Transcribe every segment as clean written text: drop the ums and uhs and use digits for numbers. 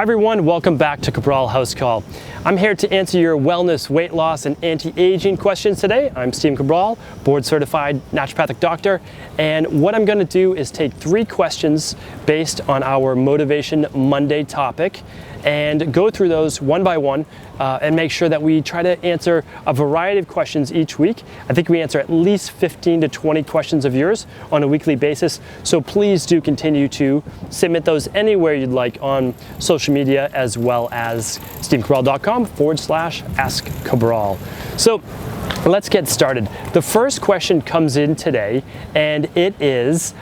everyone, welcome back to Cabral HouseCall. I'm here to answer your wellness, weight loss, and anti-aging questions today. I'm Steve Cabral, board certified naturopathic doctor, and what I'm going to do is take 3 questions based on our Motivation Monday topic and go through those one by one and make sure that we try to answer a variety of questions each week. I think we answer at least 15 to 20 questions of yours on a weekly basis, so please do continue to submit those anywhere you'd like on social media as well as stevecabral.com/askcabral. So let's get started. The first question comes in today and it is,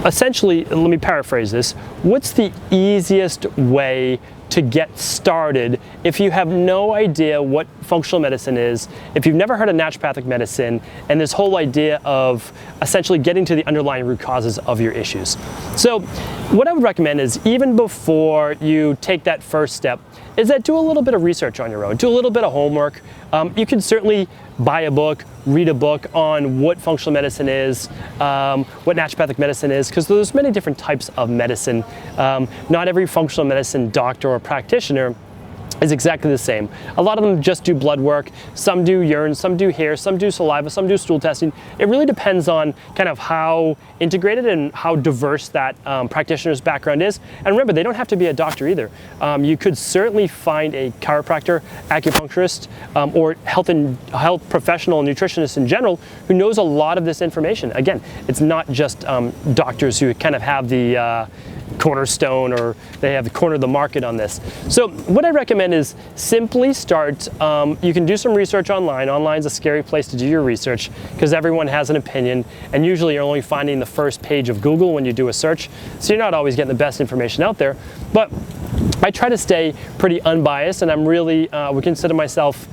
essentially, let me paraphrase this. What's the easiest way to get started if you have no idea what functional medicine is, if you've never heard of naturopathic medicine, and this whole idea of essentially getting to the underlying root causes of your issues? So what I would recommend is, even before you take that first step, is that do a little bit of research on your own, do a little bit of homework. You can certainly buy a book, read a book on what functional medicine is, what naturopathic medicine is, because there's many different types of medicine. Not every functional medicine doctor or practitioner is exactly the same. A lot of them just do blood work, some do urine, some do hair, some do saliva, some do stool testing. It really depends on kind of how integrated and how diverse that practitioner's background is. And remember, they don't have to be a doctor either. You could certainly find a chiropractor, acupuncturist, or health professional, nutritionist in general, who knows a lot of this information. Again, it's not just doctors who kind of have the cornerstone, or they have cornered the market on this. So what I recommend is simply start. You can do some research online. Online's a scary place to do your research because everyone has an opinion, and usually you're only finding the first page of Google when you do a search, so you're not always getting the best information out there. But I try to stay pretty unbiased, and I'm really would consider myself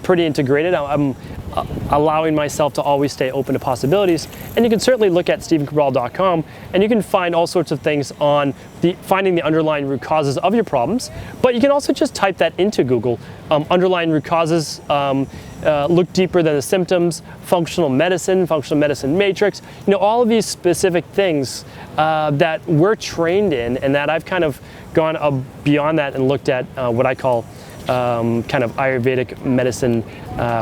pretty integrated. I'm allowing myself to always stay open to possibilities. And you can certainly look at stevecabral.com and you can find all sorts of things on finding the underlying root causes of your problems. But you can also just type that into Google. Underlying root causes, look deeper than the symptoms, functional medicine matrix, all of these specific things that we're trained in, and that I've kind of gone beyond that and looked at what I call kind of Ayurvedic medicine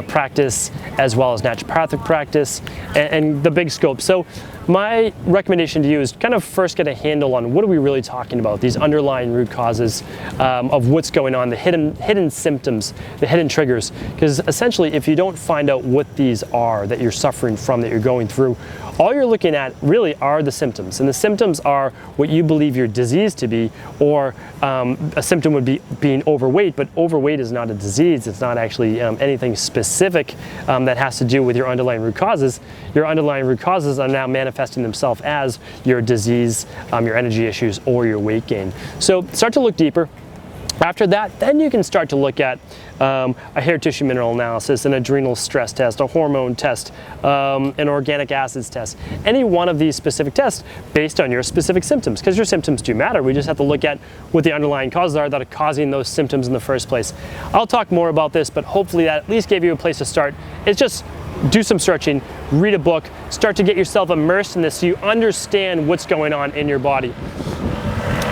practice, as well as naturopathic practice, and the big scope. So my recommendation to you is kind of first get a handle on what are we really talking about, these underlying root causes of what's going on, the hidden symptoms, the hidden triggers. Because essentially, if you don't find out what these are that you're suffering from, that you're going through, all you're looking at really are the symptoms. And the symptoms are what you believe your disease to be, or a symptom would be being overweight, but overweight is not a disease. It's not actually anything specific that has to do with your underlying root causes. Your underlying root causes are now manifesting themselves as your disease, your energy issues, or your weight gain. So start to look deeper. After that, then you can start to look at a hair tissue mineral analysis, an adrenal stress test, a hormone test, an organic acids test. Any one of these specific tests based on your specific symptoms, because your symptoms do matter. We just have to look at what the underlying causes are that are causing those symptoms in the first place. I'll talk more about this, but hopefully that at least gave you a place to start. It's just do some searching, read a book, start to get yourself immersed in this so you understand what's going on in your body.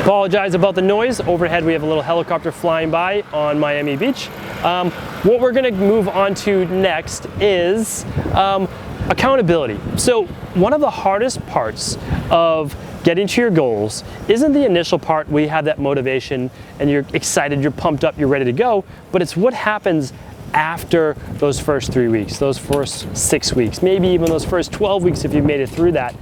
Apologize about the noise. Overhead we have a little helicopter flying by on Miami Beach. What we're going to move on to next is accountability. So one of the hardest parts of getting to your goals isn't the initial part where you have that motivation and you're excited, you're pumped up, you're ready to go, but it's what happens after those first 3 weeks, those first 6 weeks, maybe even those first 12 weeks if you've made it through that.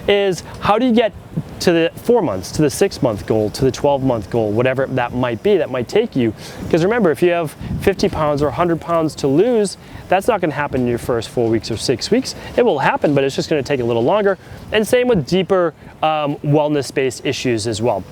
Is how do you get to the 4 months, to the 6-month goal, to the 12-month goal, whatever that might be, that might take you. Because remember, if you have 50 pounds or 100 pounds to lose, that's not going to happen in your first 4 weeks or 6 weeks. It will happen, but it's just going to take a little longer. And same with deeper wellness-based issues as well.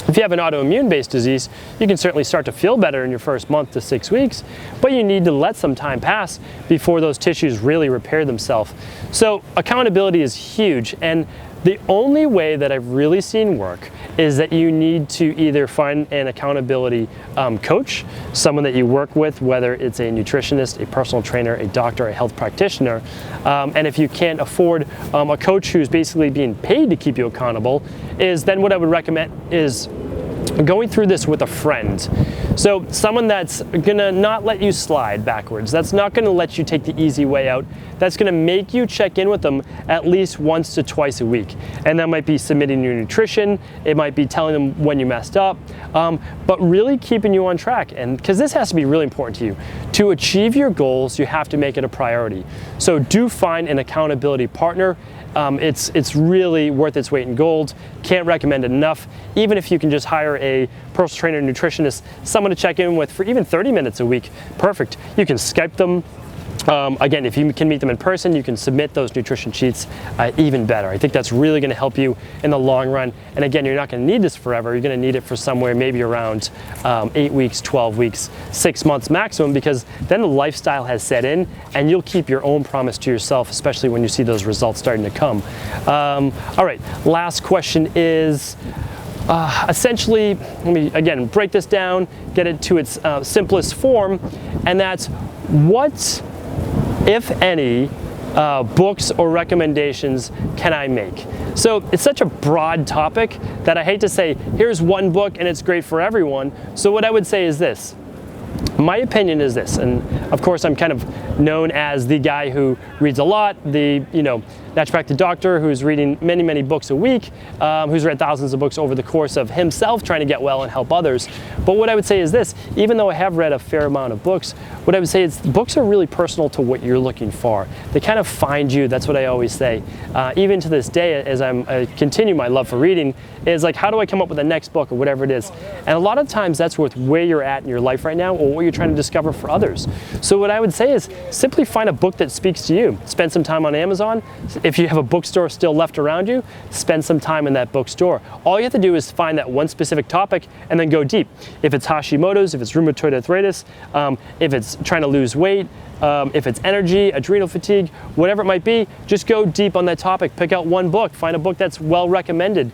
If you have an autoimmune-based disease, you can certainly start to feel better in your first month to 6 weeks, but you need to let some time pass before those tissues really repair themselves. So accountability is huge, and the only way that I've really seen work is that you need to either find an accountability coach, someone that you work with, whether it's a nutritionist, a personal trainer, a doctor, a health practitioner, and if you can't afford a coach who's basically being paid to keep you accountable, is then what I would recommend is going through this with a friend. So someone that's gonna not let you slide backwards, that's not gonna let you take the easy way out, that's gonna make you check in with them at least once to twice a week. And that might be submitting your nutrition, it might be telling them when you messed up, but really keeping you on track. And because this has to be really important to you. To achieve your goals, you have to make it a priority. So do find an accountability partner. It's really worth its weight in gold. Can't recommend it enough. Even if you can just hire a personal trainer, nutritionist, someone to check in with for even 30 minutes a week, perfect. You can Skype them. Again, if you can meet them in person, you can submit those nutrition sheets, even better. I think that's really going to help you in the long run. And again, you're not going to need this forever. You're going to need it for somewhere maybe around 8 weeks, 12 weeks, 6 months maximum, because then the lifestyle has set in and you'll keep your own promise to yourself, especially when you see those results starting to come. All right, last question is, essentially, let me again break this down, get it to its simplest form, and that's what, if any, books or recommendations can I make? So it's such a broad topic that I hate to say, here's one book and it's great for everyone. So what I would say is this. My opinion is this, and of course I'm kind of known as the guy who reads a lot, the naturopathic doctor who's reading many books a week, who's read thousands of books over the course of himself trying to get well and help others. But what I would say is this, even though I have read a fair amount of books, what I would say is books are really personal to what you're looking for. They kind of find you, that's what I always say. Even to this day, as I continue my love for reading, is like, how do I come up with the next book or whatever it is? And a lot of times that's with where you're at in your life right now or what you're trying to discover for others. So what I would say is simply find a book that speaks to you. Spend some time on Amazon. If you have a bookstore still left around you, spend some time in that bookstore. All you have to do is find that one specific topic and then go deep. If it's Hashimoto's, if it's rheumatoid arthritis, if it's trying to lose weight, if it's energy, adrenal fatigue, whatever it might be, just go deep on that topic. Pick out one book, find a book that's well recommended.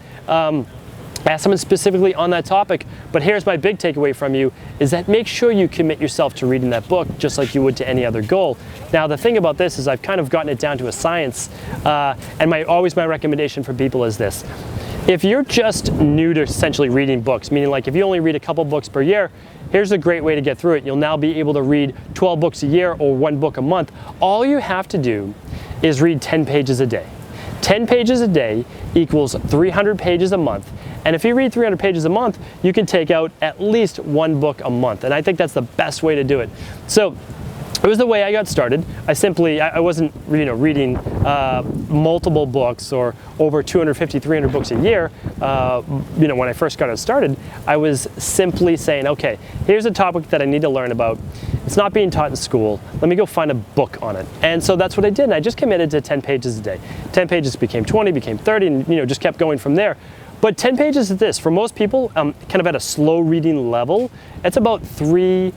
Ask someone specifically on that topic, but here's my big takeaway from you, is that make sure you commit yourself to reading that book just like you would to any other goal. Now the thing about this is I've kind of gotten it down to a science, and always my recommendation for people is this. If you're just new to essentially reading books, meaning like if you only read a couple books per year, here's a great way to get through it. You'll now be able to read 12 books a year or one book a month. All you have to do is read 10 pages a day. 10 pages a day equals 300 pages a month. And if you read 300 pages a month, you can take out at least one book a month. And I think that's the best way to do it. So it was the way I got started. I wasn't reading multiple books or over 250, 300 books a year. When I first got started, I was simply saying, okay, here's a topic that I need to learn about. It's not being taught in school. Let me go find a book on it. And so that's what I did. And I just committed to 10 pages a day. 10 pages became 20, became 30, and just kept going from there. But 10 pages is this. For most people, kind of at a slow reading level, it's about 3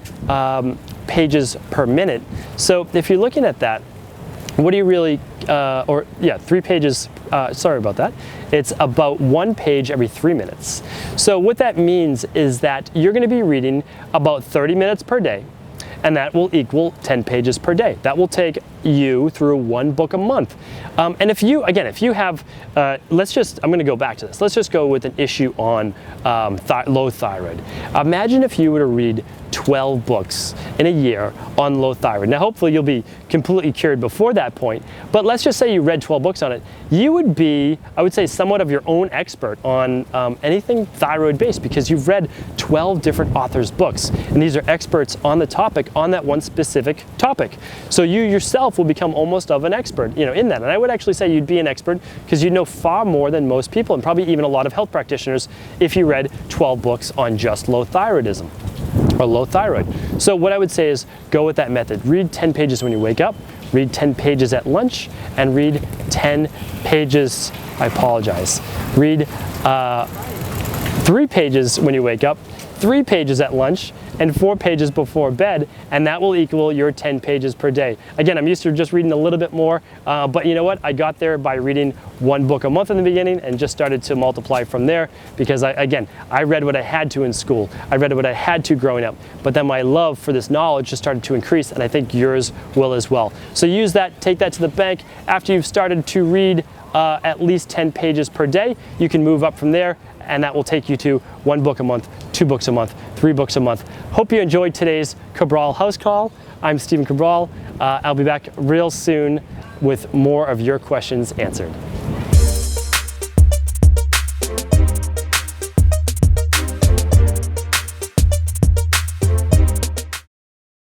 pages per minute. So if you're looking at that, what do you really, 3 pages, sorry about that. It's about 1 page every 3 minutes. So what that means is that you're gonna be reading about 30 minutes per day, and that will equal 10 pages per day. That will take you through one book a month. And if you have, I'm gonna go back to this. Let's just go with an issue on low thyroid. Imagine if you were to read 12 books in a year on low thyroid. Now, hopefully you'll be completely cured before that point, but let's just say you read 12 books on it. You would be, I would say, somewhat of your own expert on anything thyroid-based because you've read 12 different authors' books, and these are experts on the topic, on that one specific topic. So you yourself will become almost of an expert, in that. And I would actually say you'd be an expert because you'd know far more than most people, and probably even a lot of health practitioners, if you read 12 books on just low thyroidism. Or low thyroid. So what I would say is go with that method. Read 10 pages when you wake up, read 10 pages at lunch, and read 10 pages, read 3 pages when you wake up, 3 pages at lunch, and 4 pages before bed, and that will equal your 10 pages per day. Again, I'm used to just reading a little bit more, but you know what? I got there by reading 1 book a month in the beginning and just started to multiply from there because I read what I had to in school. I read what I had to growing up, but then my love for this knowledge just started to increase, and I think yours will as well. So use that, take that to the bank. After you've started to read at least 10 pages per day, you can move up from there, and that will take you to 1 book a month, 2 books a month, 3 books a month. Hope you enjoyed today's Cabral House Call. I'm Stephen Cabral. I'll be back real soon with more of your questions answered.